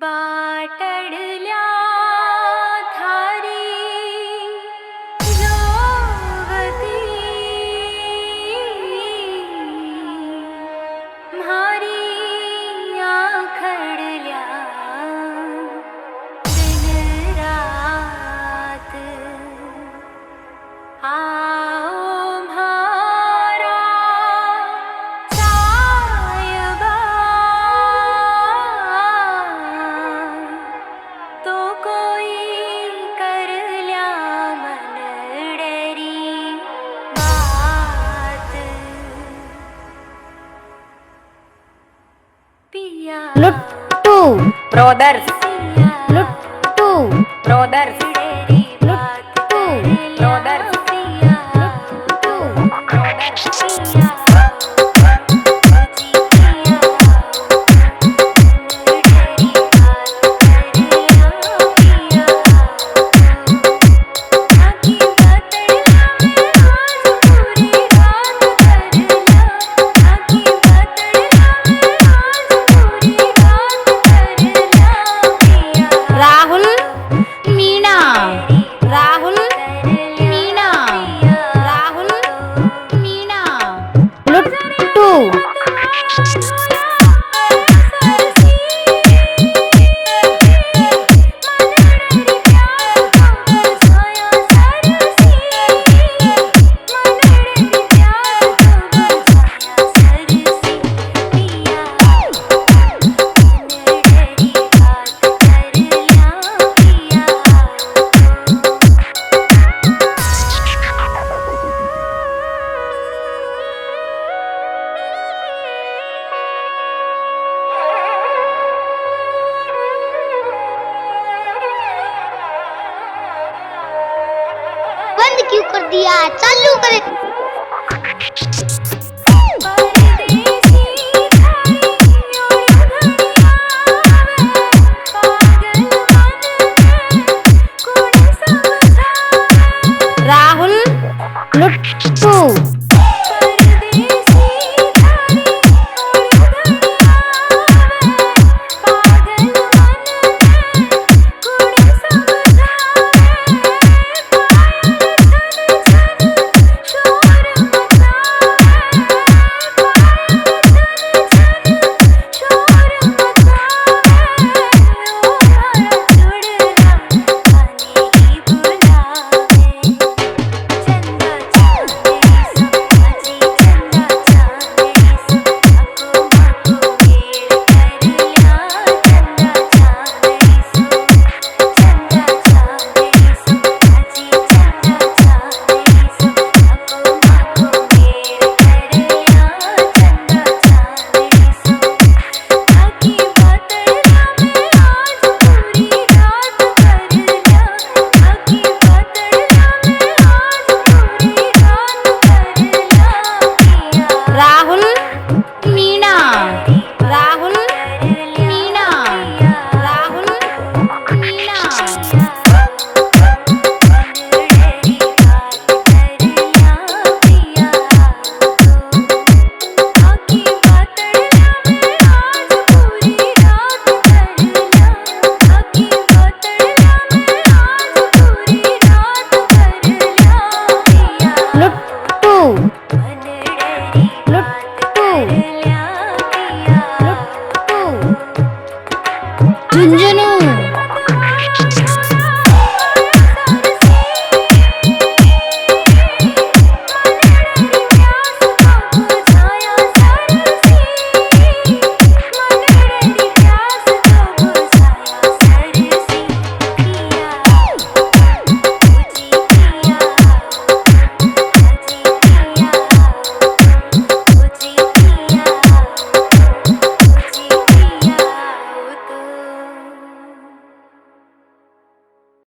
बाटडल्या थारी जोगती म्हारी आखडल्या दिन रात आओ म्हारा सायबा तो कोई करल्या मनडरी बात पिया लुट्टू ब्रोदर्स लुट्टू ब्रोदर्स लुट्टू ब्रोदर्स राहुल मीना राहुल मीना राहुल मीना लुट्टू बंद क्यों कर दिया? चालू करे। राहुल लुट्टू राहुल मीना राहुल मीना राहुल मीना लुट्टू लुट्टू लुट्टू झुंझुनू